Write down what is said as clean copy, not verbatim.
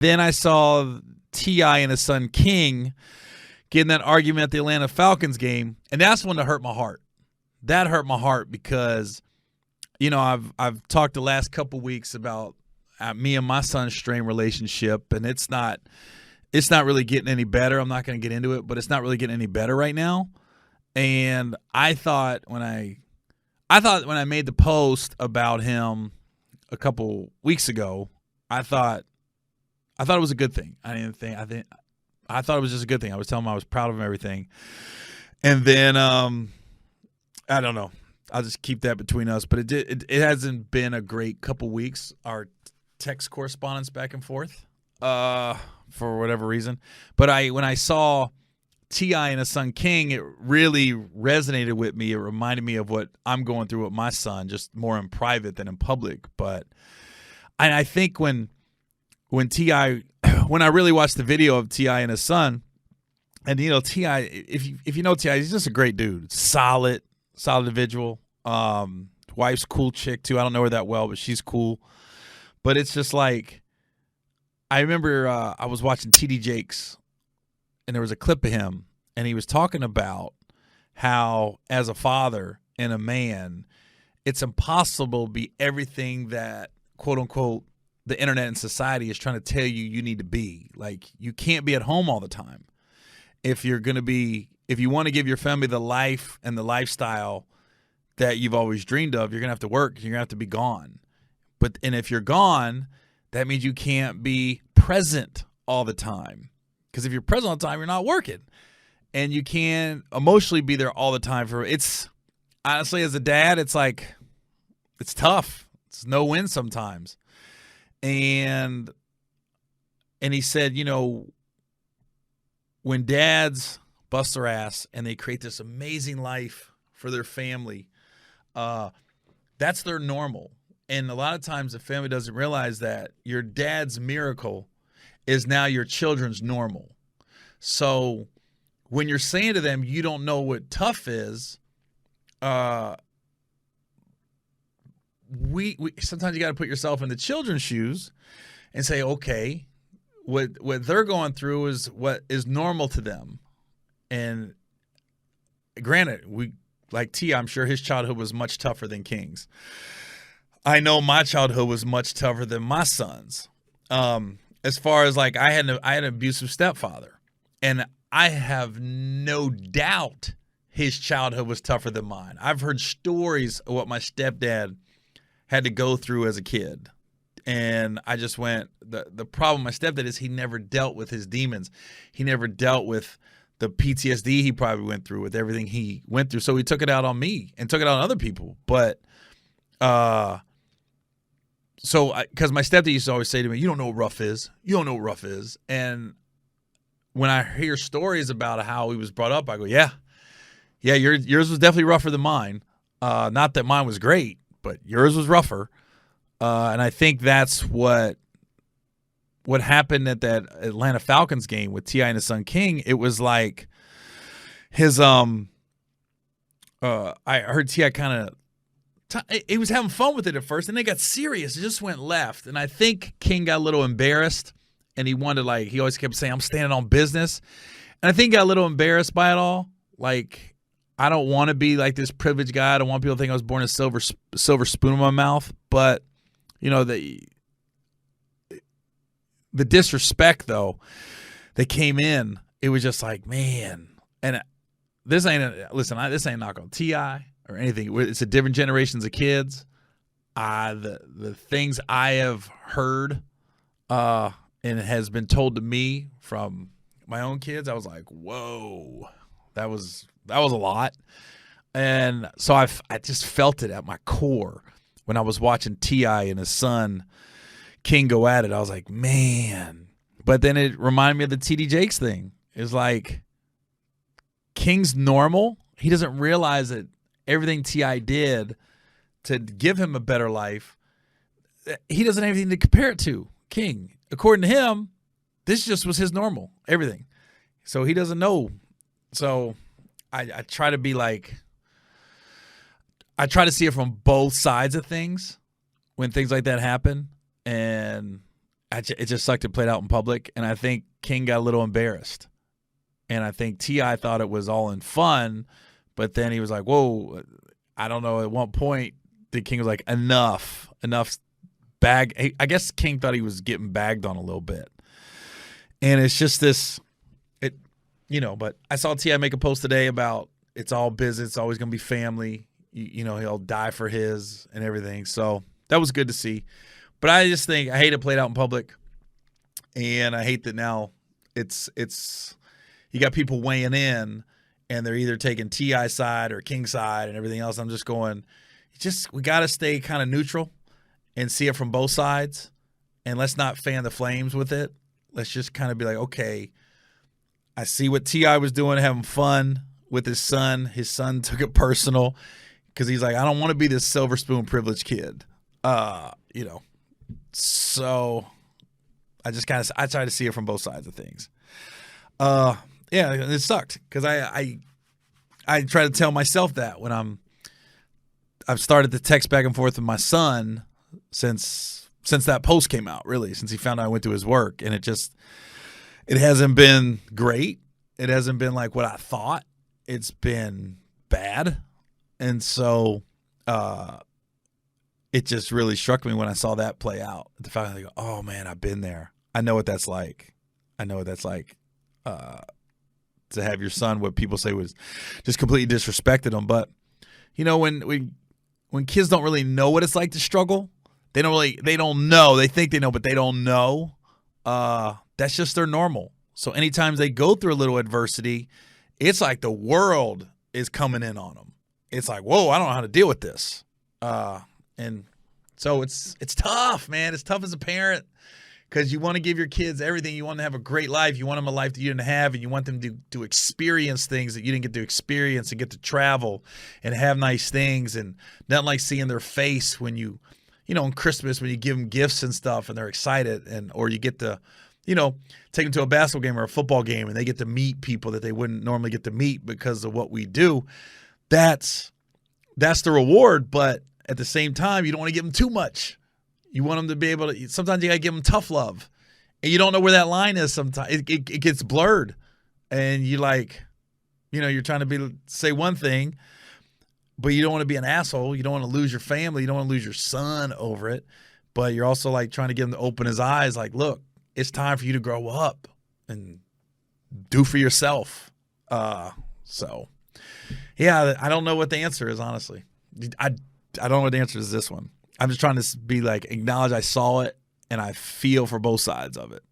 Then I saw T.I. and his son King get in that argument at the Atlanta Falcons game, and that's one that hurt my heart. That hurt my heart because, I've talked the last couple weeks about me and my son's strained relationship, and it's not really getting any better. I'm not going to get into it, but it's not really getting any better right now. And I thought when I made the post about him a couple weeks ago, I thought it was a good thing. I thought it was just a good thing. I was telling him I was proud of him, everything. And then I don't know. I'll just keep that between us. But it hasn't been a great couple weeks. Our text correspondence back and forth for whatever reason. But when I saw T.I. and his son King, it really resonated with me. It reminded me of what I'm going through with my son, just more in private than in public. But I think when T.I. when I really watched the video of T.I. and his son, and T.I., if you know T.I., he's just a great dude, solid individual. Wife's cool chick too. I don't know her that well, but she's cool. But it's just like, I remember I was watching T.D. Jakes, and there was a clip of him, and he was talking about how, as a father and a man, it's impossible to be everything that, quote unquote, the internet and society is trying to tell you need to be. Like, you can't be at home all the time. If you want to give your family the life and the lifestyle that you've always dreamed of, you're going to have to work. You're going to have to be gone. And if you're gone, that means you can't be present all the time. Because if you're present all the time, you're not working. And you can't emotionally be there all the time. Honestly, as a dad, it's like, it's tough. It's no win sometimes. And he said, when dads bust their ass and they create this amazing life for their family, that's their normal. And a lot of times the family doesn't realize that your dad's miracle is now your children's normal. So when you're saying to them, you don't know what tough is, we sometimes you got to put yourself in the children's shoes and say, okay, what they're going through is what is normal to them. And granted, like T, I'm sure his childhood was much tougher than King's. I know my childhood was much tougher than my son's. As far as like I had an abusive stepfather, and I have no doubt his childhood was tougher than mine. I've heard stories of what my stepdad had to go through as a kid. And I just went, the problem with my stepdad is he never dealt with his demons. He never dealt with the PTSD he probably went through, with everything he went through. So he took it out on me and took it out on other people. But because my stepdad used to always say to me, you don't know what rough is. You don't know what rough is. And when I hear stories about how he was brought up, I go, yeah, yours was definitely rougher than mine. Not that mine was great, but yours was rougher. And I think that's what happened at that Atlanta Falcons game with T.I. and his son King. It was like his I heard T.I. kind of he was having fun with it at first, and then it got serious. It just went left, and I think King got a little embarrassed, and he wanted, like, he always kept saying, I'm standing on business, and I think he got a little embarrassed by it all. Like, I don't want to be like this privileged guy. I don't want people to think I was born a silver spoon in my mouth, but the disrespect, though, that came in, it was just like, man. And this ain't knock on T.I. or anything. It's a different generations of kids. The things I have heard and has been told to me from my own kids, I was like, whoa, that was a lot. And so I just felt it at my core when I was watching T.I. and his son King go at it. I was like, man. But then it reminded me of the T.D. Jakes thing. It's like, King's normal. He doesn't realize that everything T.I. did to give him a better life, he doesn't have anything to compare it to. King, according to him, this just was his normal, everything. So he doesn't know. So I try to be like, I try to see it from both sides of things when things like that happen. And it just sucked. It played out in public, and I think King got a little embarrassed, and I think T.I. thought it was all in fun, but then he was like, "Whoa." I don't know. At one point, the King was like, enough bag. I guess King thought he was getting bagged on a little bit. And it's just this, but I saw T.I. make a post today about it's all business. It's always going to be family. He'll die for his and everything. So that was good to see. But I just think I hate it played out in public. And I hate that now it's you got people weighing in, and they're either taking T.I. side or King side and everything else. I'm just going, we got to stay kind of neutral and see it from both sides. And let's not fan the flames with it. Let's just kind of be like, okay, I see what T.I. was doing, having fun with his son. His son took it personal because he's like, I don't want to be this silver spoon privileged kid. So I just I try to see it from both sides of things. Yeah, it sucked because I try to tell myself that when I've started to text back and forth with my son since that post came out, really, since he found out I went to his work, and it hasn't been great. It hasn't been like what I thought. It's been bad, and so it just really struck me when I saw that play out. The fact that I go, oh man, I've been there. I know what that's like. To have your son, what people say was just completely disrespected him. But when kids don't really know what it's like to struggle, they don't know. They think they know, but they don't know. That's just their normal. So anytime they go through a little adversity, it's like the world is coming in on them. It's like, whoa, I don't know how to deal with this. And so it's tough, man. It's tough as a parent. Because you want to give your kids everything. You want them to have a great life. You want them a life that you didn't have, and you want them to experience things that you didn't get to experience and get to travel and have nice things. And nothing like seeing their face when on Christmas when you give them gifts and stuff and they're excited, or you get to, take them to a basketball game or a football game and they get to meet people that they wouldn't normally get to meet because of what we do. That's the reward, but at the same time, you don't want to give them too much. You want them to be able to – sometimes you got to give them tough love. And you don't know where that line is sometimes. It gets blurred. And you you're trying to say one thing, but you don't want to be an asshole. You don't want to lose your family. You don't want to lose your son over it. But you're also like trying to get him to open his eyes like, look, it's time for you to grow up and do for yourself. So, yeah, I don't know what the answer is, honestly. I don't know what the answer is this one. I'm just trying to be like, acknowledge I saw it, and I feel for both sides of it.